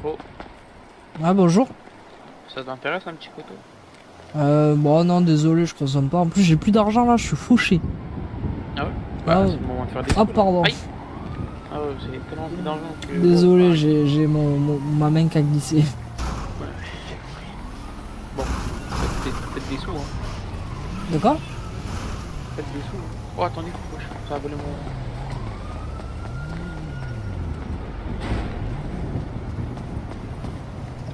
Oh, Ah bonjour. ça t'intéresse un petit peu toi? Bon non désolé je consomme pas. En plus j'ai plus d'argent là, je suis fauché. Ah ouais? Bah Ah, c'est le moment de faire des ah sous là. pardon. Aïe! Ah ouais, c'est tellement plus d'argent que... Wow, Désolé aïe. j'ai ma main qui a glissé. Ouais, j'ai compris. Bon, faites des sous, hein. De quoi? Faites des sous, hein. Oh, attendez, wesh, ça a volé mon...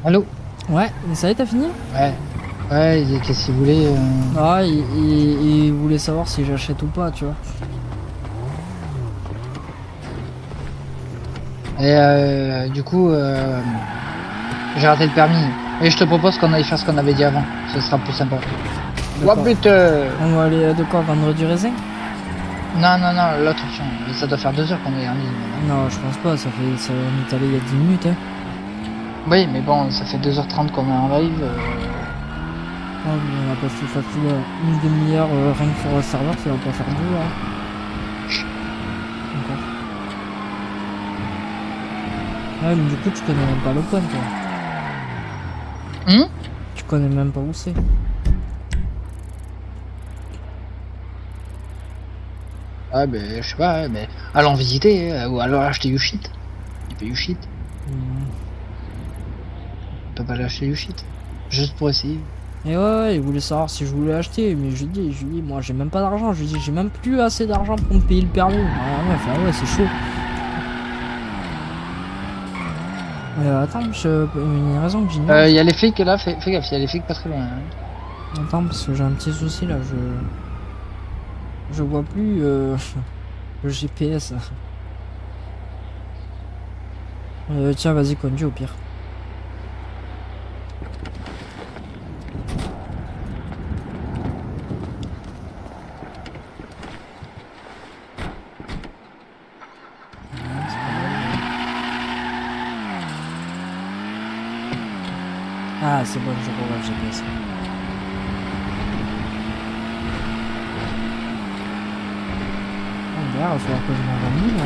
Allô? Ouais, mais ça y est t'as fini? Ouais. Ouais, qu'est-ce qu'il voulait Ah il voulait savoir si j'achète ou pas tu vois. Et du coup, j'ai raté le permis. Et je te propose qu'on aille faire ce qu'on avait dit avant. Ce sera plus sympa. Ouah D'accord. putain! On va aller de quoi vendre du raisin? Non, non, non, l'autre option. Ça doit faire 2 heures qu'on est en ligne maintenant. Non je pense pas, on est allé il y a 10 minutes hein. Oui, mais bon, ça fait 2h30 qu'on est en live. Oh, mais on a passé facile une demi-heure rien que sur le serveur, ça va pas faire 2 heures. Encore. Ouais mais du coup tu connais même pas le point toi. Hum? Tu connais même pas où c'est. Ah, ben, je sais pas, mais allons visiter, ou alors acheter you shit. Il peut you shit. Hmm. On peut pas l'acheter you shit. Juste pour essayer. Et ouais, il voulait savoir si je voulais acheter, mais je lui dis, moi j'ai même pas d'argent, je lui dis, j'ai même plus assez d'argent pour me payer le permis. Ah ouais, enfin, ouais, c'est chaud. Attends, une raison que j'ignore. Il y a les flics là, fais gaffe, il y a les flics pas très loin, hein. Attends, parce que j'ai un petit souci là, je vois plus le GPS. Tiens, vas-y, conduis au pire. C'est pas mal, Ah, c'est bon, je revois le GPS. Ah, d'ailleurs, il va falloir que je m'en rende là.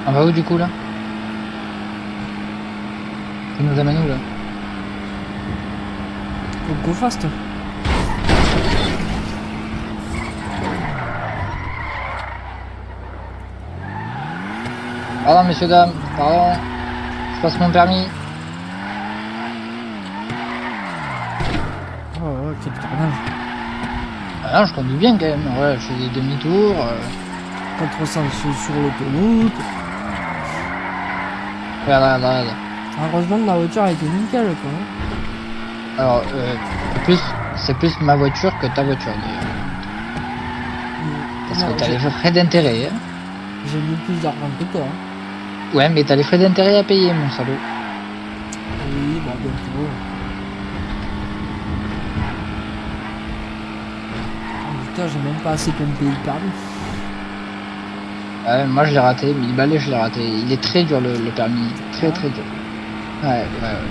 On va où du coup là? Ça nous amène où là? Faut go fast. Pardon messieurs dames, pardon, je passe mon permis. Oh, ouais, quel carnage. Ah non, je conduis bien quand même, ouais, je fais des demi-tours. 400 sur l'autoroute. Regarde, regarde, regarde. Heureusement que la voiture a été nickel quoi. Alors, c'est plus ma voiture que ta voiture d'ailleurs. Parce Non, que t'as les frais d'intérêt, hein. j'ai mis plus d'argent que toi. Hein. Ouais, mais t'as les frais d'intérêt à payer, mon salaud. Oui, bah bientôt. Oh, putain, j'ai même pas assez pour me payer le permis. Ouais, moi je l'ai raté, 1000 balais je l'ai raté. Il est très dur le permis, très très dur. Ouais, ouais, ouais.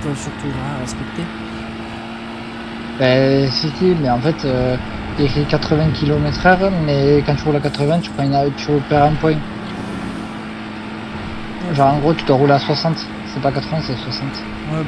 Toi surtout, rien à respecter. Ben, si, mais en fait, il y a écrit 80 km/h, mais quand tu roules à 80, tu perds un point. Genre en gros, tu dois rouler à 60. C'est pas 80, c'est 60. Ouais, bon.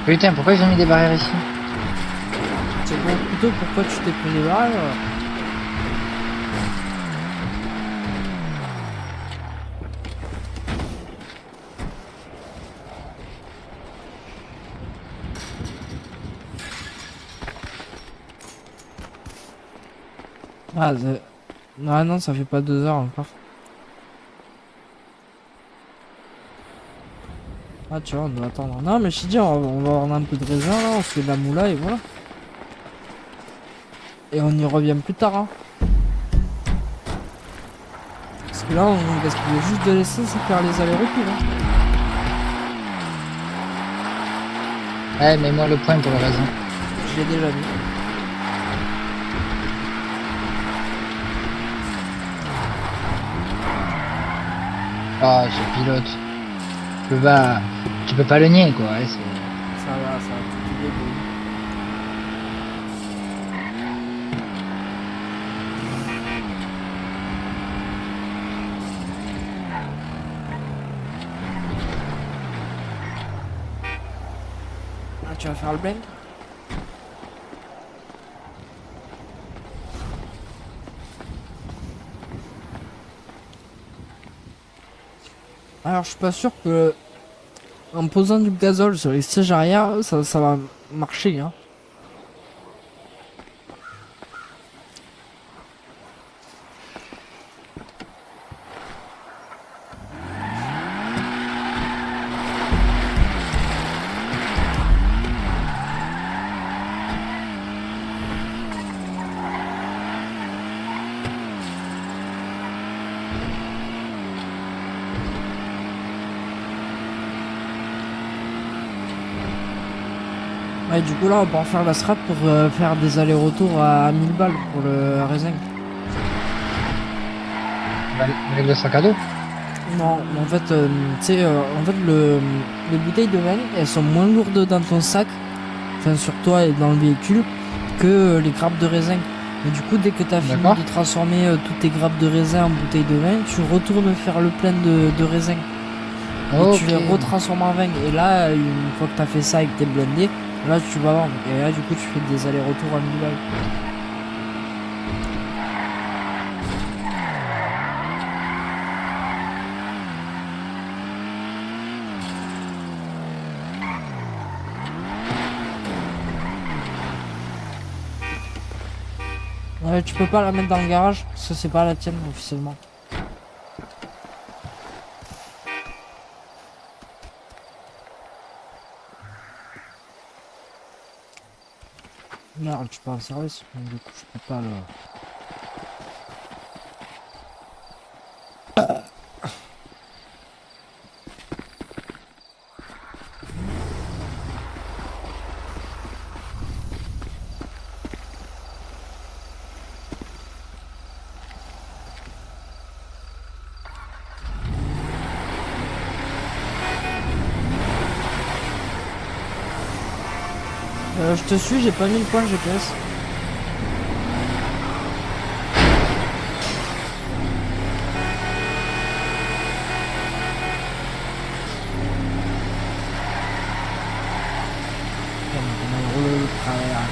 Putain, pourquoi ils ont mis des barrières ici? C'est bon, plutôt pourquoi tu t'es pris les barrières. Ah, Ah non, ça fait pas 2 heures encore. Ah tu vois, on doit attendre. Non mais je t'ai dit, on va avoir un peu de raisin là, on se fait de la moula et voilà. Et on y revient plus tard hein. Parce que là on gaspille juste de l'essence et faire les allers-retours hein. Ouais, mais moi le point pour le raisin. Je l'ai déjà mis. Ah, ce pilote. Tu peux pas le nier, quoi. Ouais, Ça va, tout est bien. Ah, tu vas faire le blank? Alors, je suis pas sûr que en posant du gazole sur les sièges arrière, ça va marcher. Hein. Ouais, du coup, là, on va en faire la strat pour faire des allers-retours à 1000 balles pour le raisin. avec le sac à dos. Non, mais en fait, tu sais, en fait, les bouteilles de vin, elles sont moins lourdes dans ton sac, enfin sur toi et dans le véhicule, que les grappes de raisin. Et du coup, dès que tu as fini D'accord. de transformer toutes tes grappes de raisin en bouteilles de vin, tu retournes faire le plein de raisin. Et tu les Ok. retransformes en vin. Et là, une fois que tu as fait ça avec tes blindés, là, tu vas vendre. Et là, du coup, tu fais des allers-retours à 1000 balles. Ouais, tu peux pas la mettre dans le garage, parce que c'est pas la tienne officiellement. Merde, je suis pas en service, donc du coup je peux pas le... je te suis, j'ai pas mis le point GPS. Putain, mais comment il roule le travers.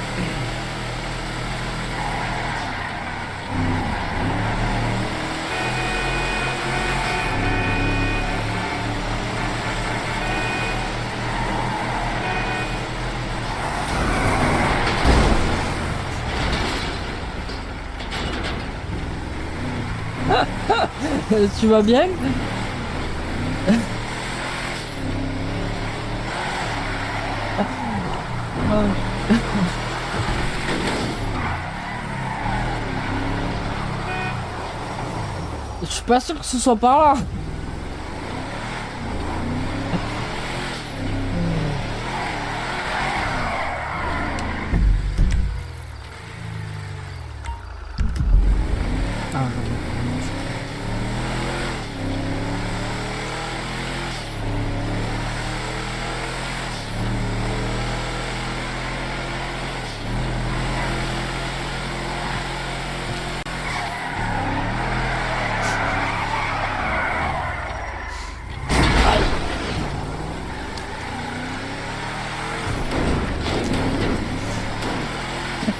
Tu vas bien? Je suis pas sûr que ce soit par là. Ah,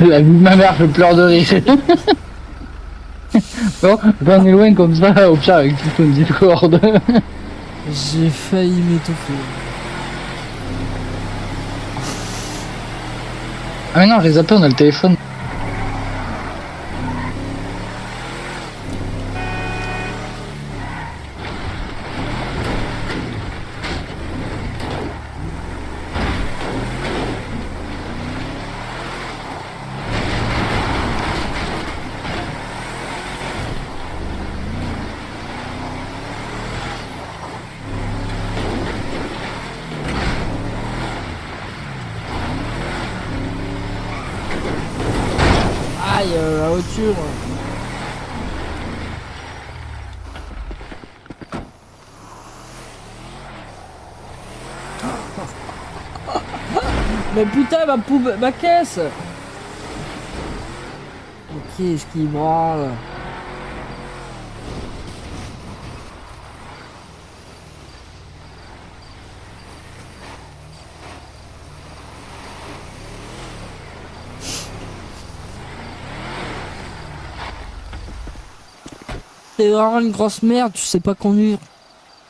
La vie de ma mère, je pleure de rire. Bon, on est loin comme ça, au pire avec tout ton Discord. j'ai failli m'étouffer. Ah mais non, je les appelle, on a le téléphone. Mais putain, ma caisse. Mais qu'est-ce qui branle? T'es vraiment une grosse merde, tu sais pas conduire.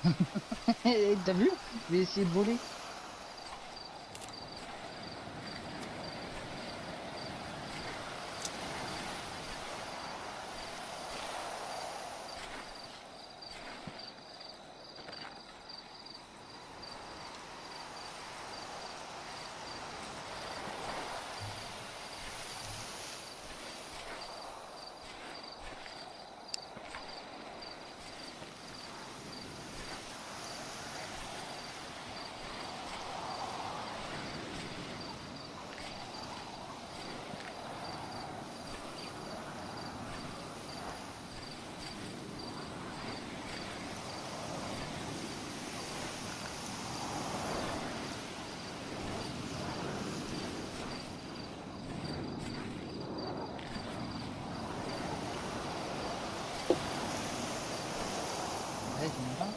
T'as vu? Je vais essayer de voler. Ouais, tu m'entends?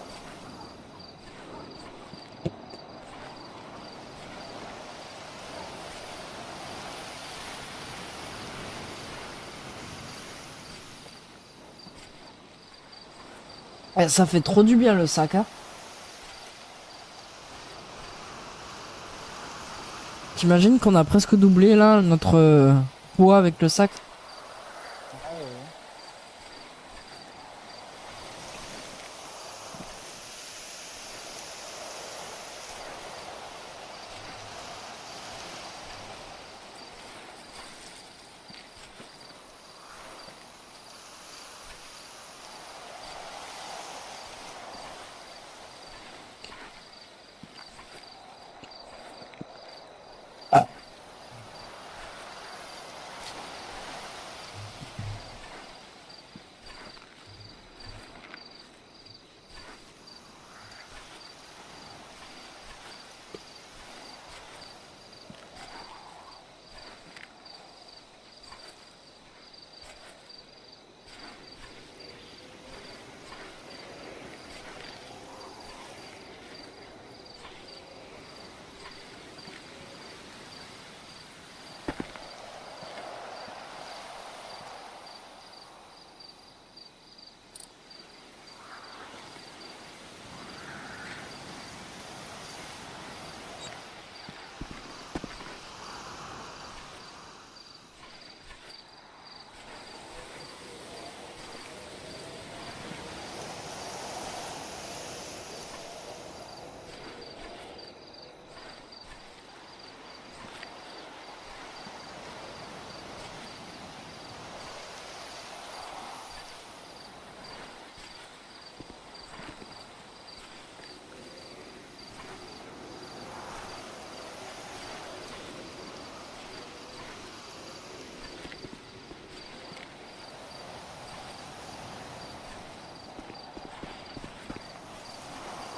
Eh, ça fait trop du bien le sac, hein. T'imagines qu'on a presque doublé là notre poids avec le sac? Ouais, ouais.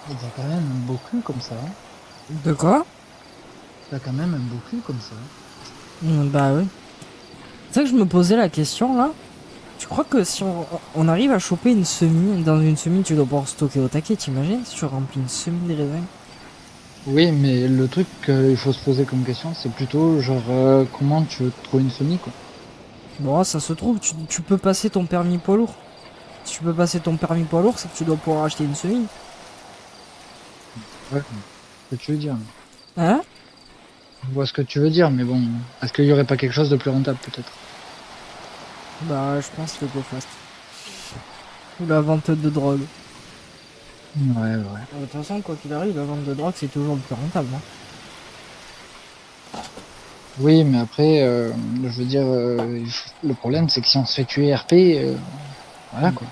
Il y a quand même un beau cul comme ça. Hein. De quoi? T'as quand même un beau cul comme ça. Bah oui. C'est ça que je me posais la question là. Tu crois que si on arrive à choper une semi, dans une semi tu dois pouvoir stocker au taquet, t'imagines si tu remplis une semi de raisins? Oui, mais le truc qu'il faut se poser comme question, c'est plutôt genre comment tu veux trouver une semi quoi. Bon, ça se trouve, tu peux passer ton permis poids lourd. Si tu peux passer ton permis poids lourd, c'est que tu dois pouvoir acheter une semi. Ouais, ce que tu veux dire. Hein? Je vois ce que tu veux dire, mais bon, est-ce qu'il y aurait pas quelque chose de plus rentable peut-être? Bah, je pense le GoFast. Ou la vente de drogue. Ouais, ouais. De toute façon, quoi qu'il arrive, la vente de drogue, c'est toujours le plus rentable. Hein. Oui, mais après, je veux dire, le problème c'est que si on se fait tuer RP, voilà quoi.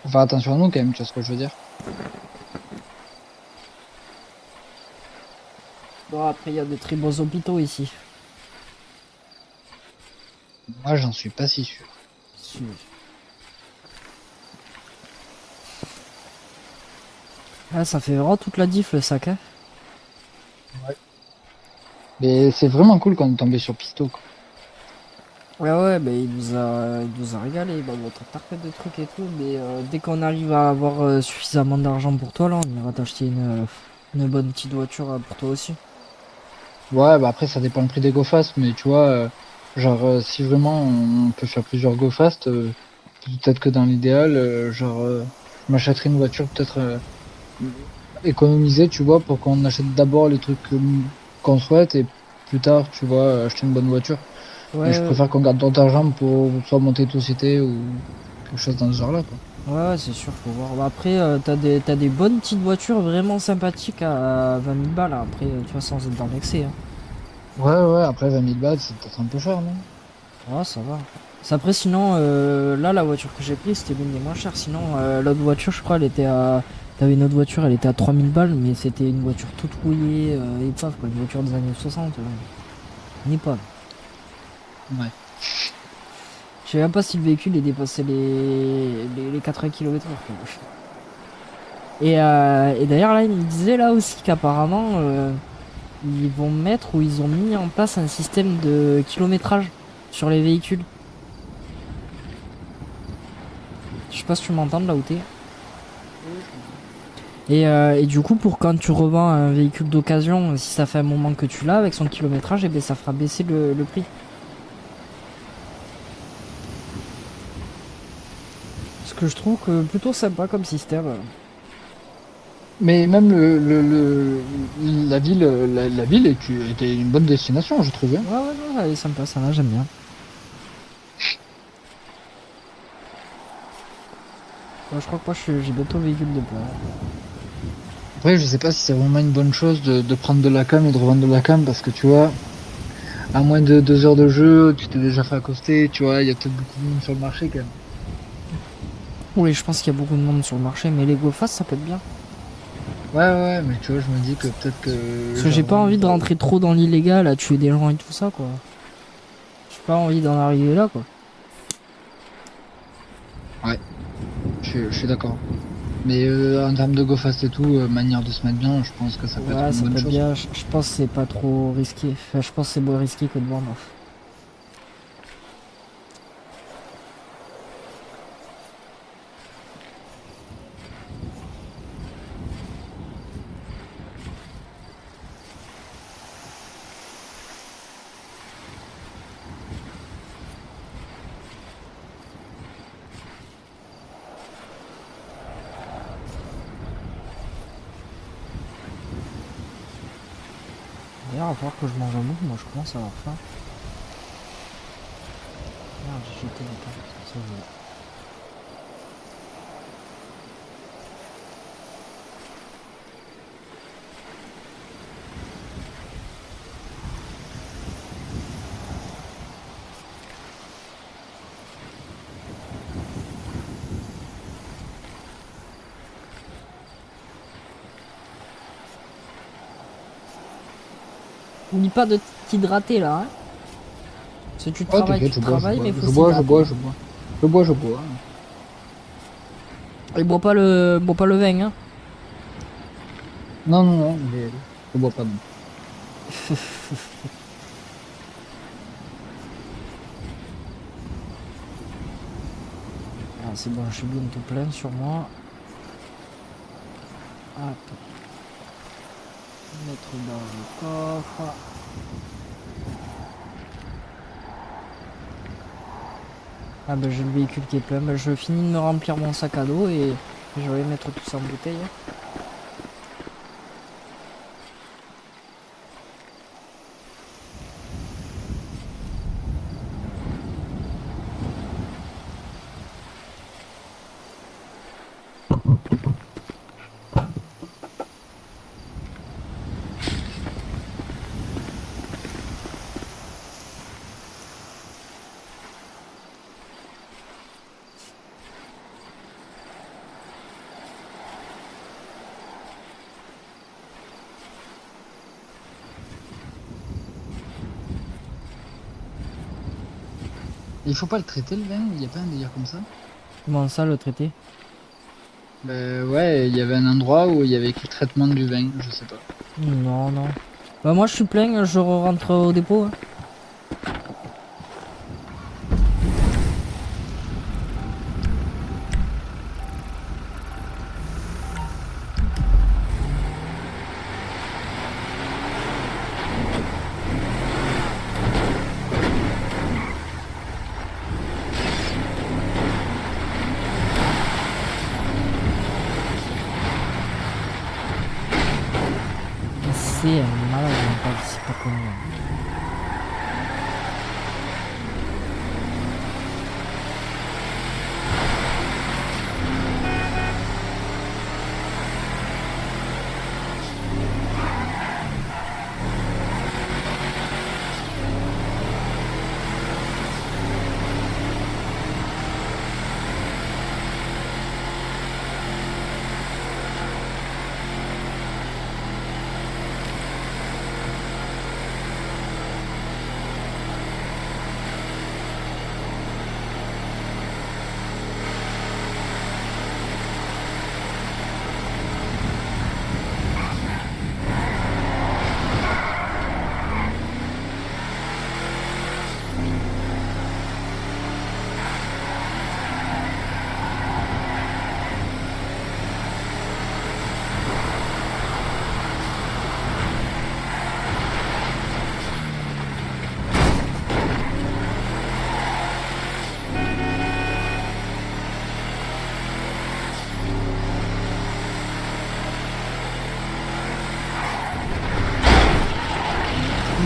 Faut faire attention à nous quand même, tu vois ce que je veux dire? Bon, après, il y a de très beaux hôpitaux ici. Moi, j'en suis pas si sûr. Si. Ah, ça fait vraiment toute la diff le sac, hein. Ouais. Mais c'est vraiment cool quand on est tombé sur Pisto, quoi. Ouais, ouais, bah, il nous a régalé. Bah, votre tarpette de trucs et tout. Mais dès qu'on arrive à avoir suffisamment d'argent pour toi, là, on ira t'acheter une bonne petite voiture pour toi aussi. Ouais, bah après, ça dépend le prix des go fast, mais tu vois, genre, si vraiment on peut faire plusieurs go fast, peut-être que dans l'idéal, je m'achèterais une voiture peut-être économisée, tu vois, pour qu'on achète d'abord les trucs qu'on souhaite et plus tard, tu vois, acheter une bonne voiture. Mais je Ouais, préfère qu'on garde d'autres argent pour soit monter une société ou quelque chose dans ce genre-là, quoi. ouais, ouais, c'est sûr, faut voir. Bah, après, t'as des bonnes petites voitures vraiment sympathiques à 20 000 balles, hein. Après, tu vois, sans être dans l'excès, hein. Ouais, ouais, après 20 000 balles, c'est peut-être un peu cher, non? Ouais, ça va. Après, sinon, là, la voiture que j'ai prise, c'était l'une des moins chères. Sinon, l'autre voiture, je crois, elle était à. T'avais une autre voiture, elle était à 3000 balles, mais c'était une voiture toute rouillée, épave, quoi. Une voiture des années 60. Une épave. Ouais. Je sais même pas si le véhicule est dépassé les 80 km/h, quoi. Et d'ailleurs, là, il me disait là aussi qu'apparemment, ils vont mettre ou ils ont mis en place un système de kilométrage sur les véhicules. Je sais pas si tu m'entends de là où t'es. Et du coup, pour quand tu revends un véhicule d'occasion, si ça fait un moment que tu l'as, avec son kilométrage, et ben ça fera baisser le prix. Ce que je trouve que plutôt sympa comme système. Mais même la ville, la ville était une bonne destination, je trouvais. Ouais, ouais, non, elle est sympa, ça là, j'aime bien. Ouais, je crois que moi, j'ai bientôt le véhicule de plein. Après, je sais pas si c'est vraiment une bonne chose de prendre de la cam et de revendre de la cam parce que tu vois, à moins de 2 heures de jeu, tu t'es déjà fait accoster, tu vois, il y a peut-être beaucoup de monde sur le marché quand même. Oui, je pense qu'il y a beaucoup de monde sur le marché, mais les GoFast, ça peut être bien. Ouais, ouais, mais tu vois, je me dis que peut-être que, Parce que j'ai genre, pas envie de rentrer trop dans l'illégal, à tuer des gens et tout ça, quoi. J'ai pas envie d'en arriver là, quoi. ouais, je suis d'accord. Mais en termes de go fast et tout, manière de se mettre bien, je pense que ça peut être Ouais, une ça bonne peut être chose. bien. Je pense que c'est pas trop risqué. Enfin, je pense que c'est moins risqué que de vendre. D'ailleurs, il va falloir que je mange un bout. Moi, je commence à avoir faim. Merde, j'ai jeté le pain. Ça, Oublie pas de t'hydrater là, hein. Si tu Oh, travailles, t'inquiète, tu travailles, mais il faut je bois, je s'hydrater. bois, je bois. Je bois, je bois. Et bois pas le vin, hein. Non, non, non, je bois pas non. Ah, c'est bon, je suis bientôt plein sur moi. Hop. Mettre dans le coffre. Ah bah j'ai le véhicule qui est plein. Bah, je finis de me remplir mon sac à dos et je vais mettre tout ça en bouteille. Il faut pas le traiter le vin, il y a pas un délire comme ça? Comment ça le traiter? Ouais, il y avait un endroit où il y avait écrit traitement du vin, je sais pas. Non, non. Bah moi je suis plein, je rentre au dépôt. Hein. C'est malade, on parle, c'est pas connu.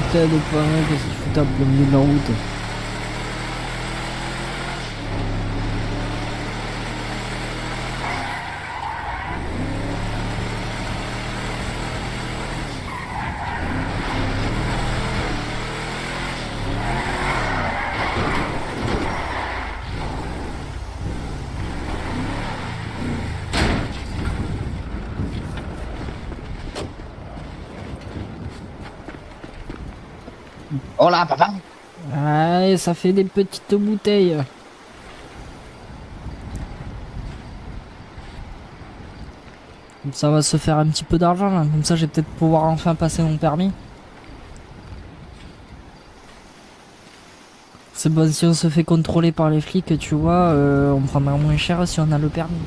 Putain de panneau, qu'est-ce que tu fous à plein milieu de la route? Oh là, papa! Ouais, ça fait des petites bouteilles. Ça va se faire un petit peu d'argent là. Comme ça, je vais peut-être pouvoir enfin passer mon permis. C'est bon, si on se fait contrôler par les flics, tu vois, on prendra moins cher si on a le permis.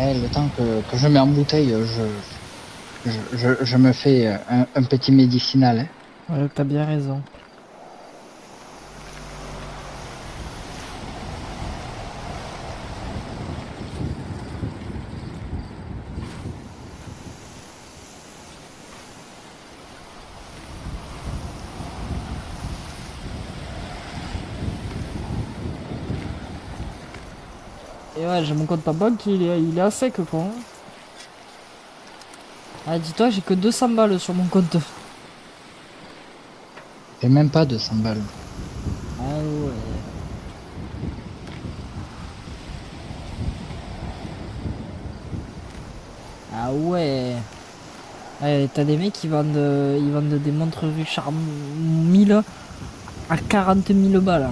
Eh, le temps que je mets en bouteille, je me fais un petit médicinal. Hein. Ouais, t'as bien raison. Et ouais, j'ai mon compte en banque, il est à sec quoi. Hein. Ah, dis-toi, j'ai que 200 balles sur mon compte. J'ai même pas 200 balles. Ah ouais. Ah ouais. Ouais, t'as des mecs qui ils vendent des montres Richard 1000 à 40 000 balles.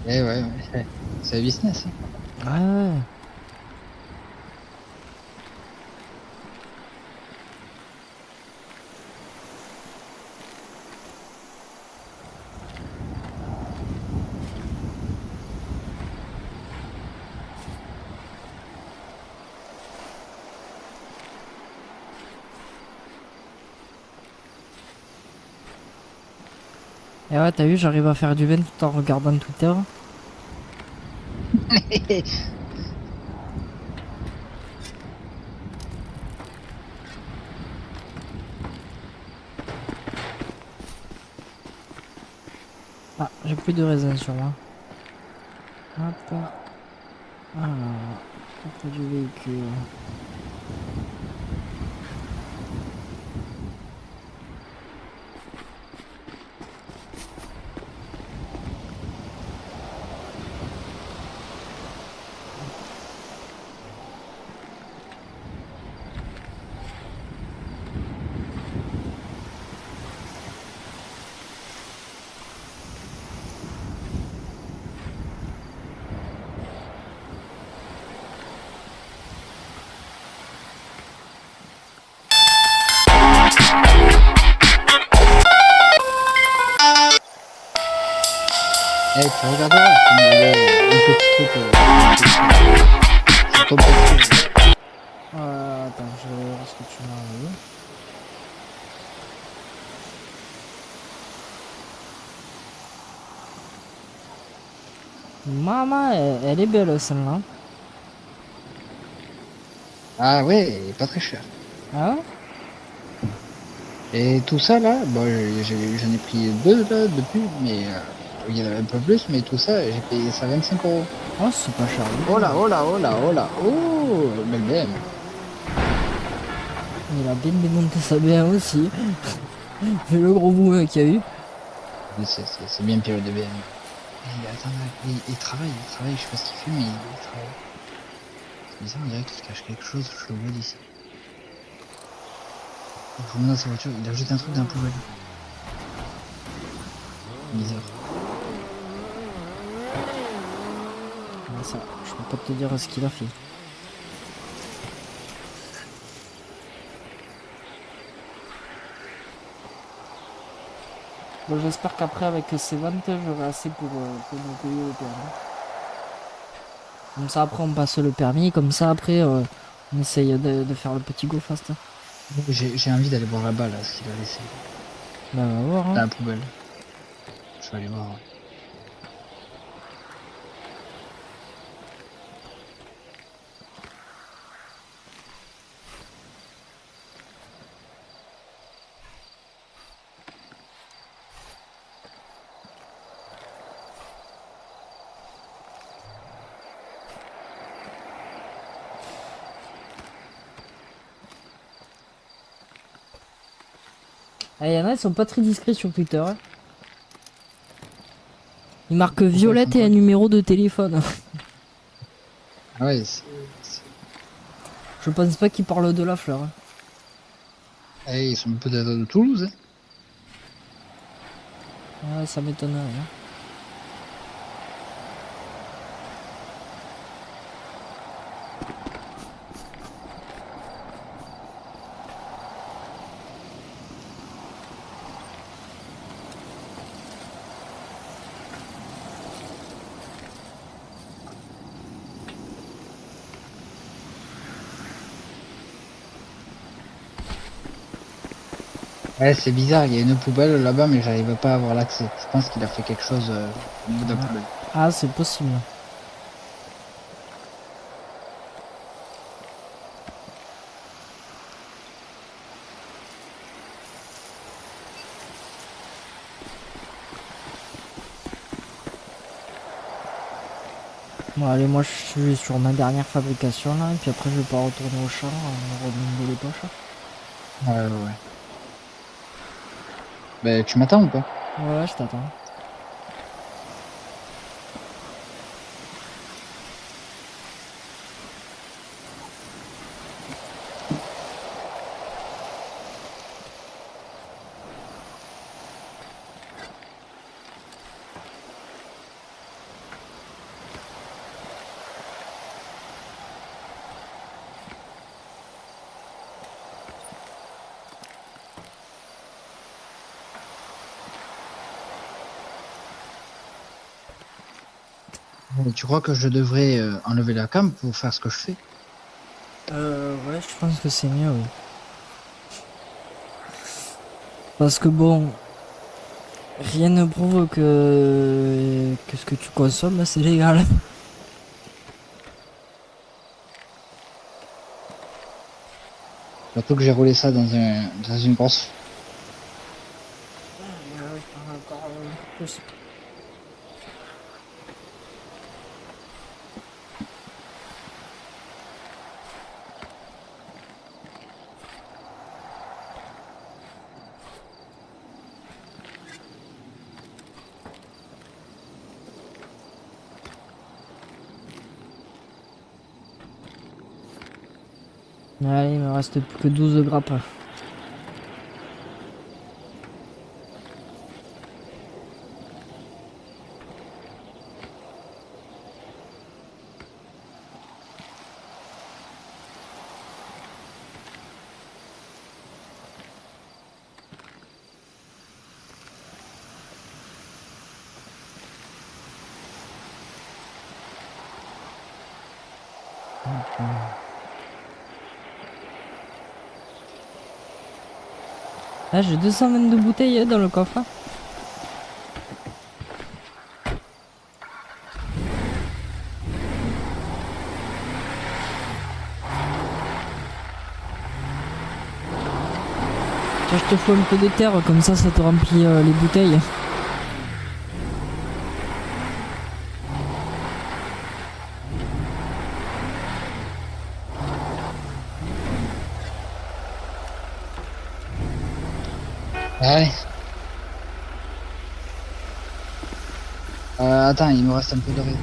Eh ouais, ouais, c'est business. Hein. Ah ouais. Et ouais, t'as vu, j'arrive à faire du vin tout en regardant Twitter. Ah, j'ai plus de raisin sur moi. Hop. Alors, porte du véhicule. tu regarderas, un petit truc. C'est top parce que- Attends, je vais voir ce que tu m'as envoyé. Maman, elle est belle celle-là. Ah ouais, elle est pas très cher. Ah ouais? Et tout ça là, bon, j'en ai pris deux là depuis, mais il y en avait un peu plus, mais tout ça, j'ai payé ça 25 €. Oh, c'est pas cher du Oh tout. là, oh là, oh là, oh là, oh, belle BM. Il a bien démonté sa BM aussi. Vu le gros bout qu'il y a eu. Mais c'est bien pire de BM. Attends, là, il travaille, je sais pas ce qu'il fait, mais il travaille. C'est bizarre, on dirait qu'il cache quelque chose, je le vois d'ici. Il remonte dans sa voiture, il a jeté un truc dans la poubelle. Bizarre. Ah, ça, je peux pas te dire ce qu'il a fait. Bon, j'espère qu'après, avec ces ventes, j'aurai assez pour me payer le permis. Comme ça, après, on passe le permis. Comme ça, après, on essaye de faire le petit go fast. J'ai envie d'aller voir là-bas, là, ce qu'il a laissé. Bah, on va voir, Dans hein. la poubelle. Je vais aller voir, ouais. Ah, y en a, ils sont pas très discrets sur Twitter, hein. Ils marquent Violette et un numéro de téléphone. Ah ouais, Je pense pas qu'ils parlent de la fleur, hein. eh, ils sont peut-être de Toulouse, hein. Ouais, ça m'étonnerait, hein. Ouais, c'est bizarre, il y a une poubelle là-bas, mais j'arrive pas à avoir l'accès. Je pense qu'il a fait quelque chose au niveau de la poubelle. Ah, c'est possible. Bon, allez, moi, je suis sur ma dernière fabrication, là. Et puis après, je vais pas retourner au champ, redemander les poches. Ouais, ouais, ouais. Ben, tu m'attends ou pas? Ouais, je t'attends. Et tu crois que je devrais enlever la cam pour faire ce que je fais? Ouais, je pense que c'est mieux, oui. Parce que bon, rien ne prouve que ce que tu consommes, c'est légal. Surtout que j'ai roulé ça dans une grosse. Encore plus. Allez, il me reste plus que 12 grappes. Ah, j'ai 222 bouteilles dans le coffre. Tiens, je te fous un peu de terre, comme ça te remplit les bouteilles. Ouais. Attends, il me reste un peu de riz.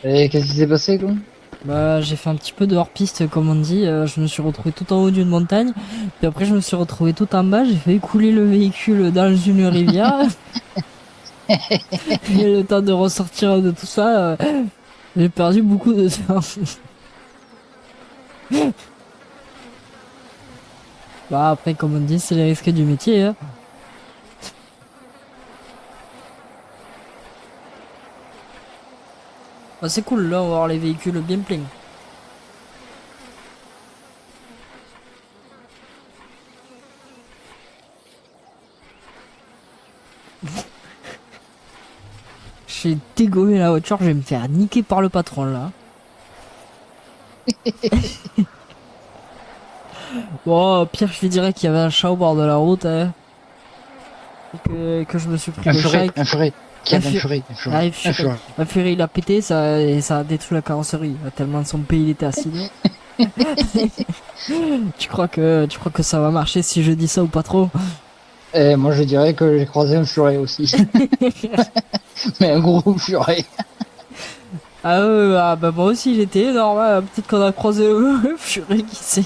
Et qu'est-ce qui s'est passé, quoi? Bah, j'ai fait un petit peu de hors-piste, comme on dit. Je me suis retrouvé tout en haut d'une montagne. Puis après, je me suis retrouvé tout en bas. J'ai fait couler le véhicule dans une rivière. Et le temps de ressortir de tout ça, j'ai perdu beaucoup de temps. Bah, après, comme on dit, c'est les risques du métier, hein. Bah, c'est cool, là, on va avoir les véhicules bien pleins. J'ai dégommé la voiture, je vais me faire niquer par le patron, là. Bon, au pire, je lui dirais qu'il y avait un chat au bord de la route, hein. Et que je me suis pris le chat. Un furet, qui Un avait un fu- furet, Ah, un furet. un furet, il a pété, ça, et ça a détruit la carrosserie. Tellement son pays il était acidulé. Tu crois que ça va marcher si je dis ça ou pas trop? Et moi, je dirais que j'ai croisé un furet aussi. Mais un gros furet. Ah, ah bah moi aussi j'étais énorme, hein. Peut-être qu'on a croisé le furet, qui sait.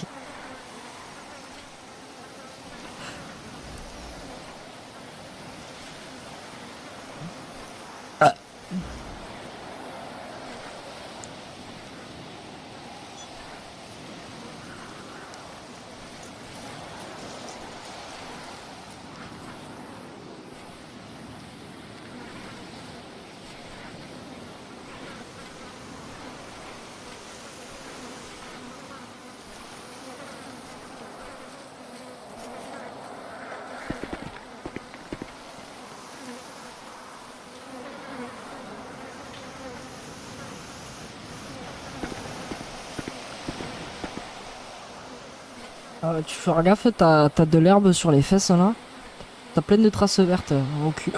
Ah, tu feras gaffe, t'as de l'herbe sur les fesses là. T'as plein de traces vertes au cul.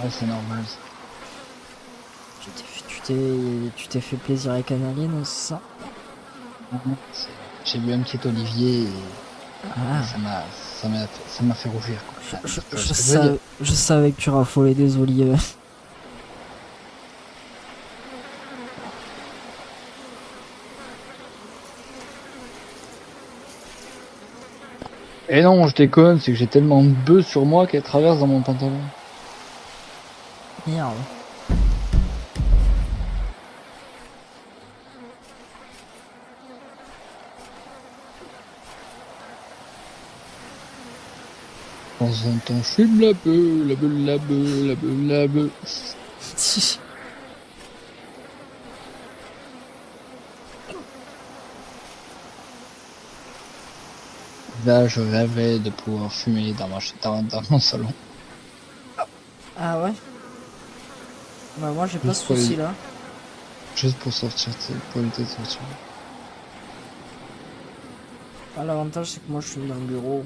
Ouais, c'est normal. Tu t'es fait plaisir avec un alien, c'est ça? J'ai vu un petit olivier et Ah, ça m'a fait rougir, quoi. Enfin, tu vois ce que je veux dire. je savais que tu raffolais des olives. Et non, je déconne, c'est que j'ai tellement de bœufs sur moi qu'elles traversent dans mon pantalon. Merde. De temps en temps, je fume la bœuf, la bœuf, la bœuf, la bœuf, la bœuf. Là, je rêvais de pouvoir fumer dans mon salon. Ah ouais? Bah moi j'ai pas Juste ce pour, souci là. juste pour sortir, tu sais, pour éviter de sortir. Ah, l'avantage c'est que moi je suis dans le bureau.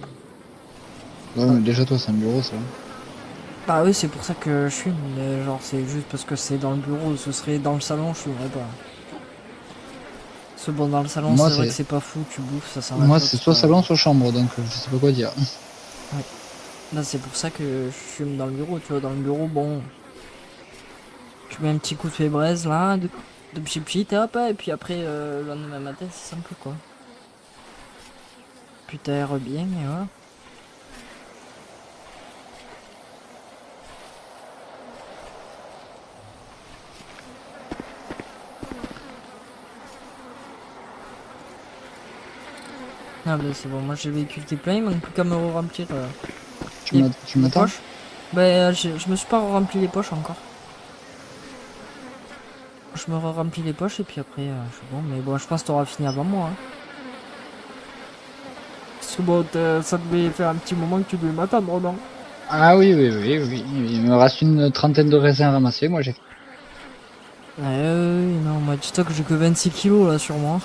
Ouais, mais déjà, toi, c'est un bureau, ça. Bah oui, c'est pour ça que je fume, mais genre c'est juste parce que c'est dans le bureau, ce serait dans le salon, je fumerais pas. Parce que bon, dans le salon, Moi, c'est vrai que c'est pas fou, tu bouffes, ça sent la moi, clope, c'est c'est soit pas... salon, soit chambre, donc je sais pas quoi dire. Ouais. Là, c'est pour ça que je fume dans le bureau, tu vois, dans le bureau, bon... Tu mets un petit coup de fébraise, là, de pchit et hop, et puis après, le lendemain matin, c'est simple, quoi. Puis t'aères bien, et voilà. Ah bah c'est bon, moi j'ai le véhicule qui est plein, il manque plus qu'à me remplir Tu les m'attends? poches. Bah je me suis pas rempli les poches encore. Je me remplis les poches et puis après je suis bon, mais bon je pense que t'auras fini avant moi, hein. Parce que bon, ça devait faire un petit moment que tu devais m'attendre, non? Ah oui, oui, oui, oui. Il me reste une trentaine de raisins à ramasser, moi j'ai. Oui, non, moi dis-toi que j'ai que 26 kilos là sur moi.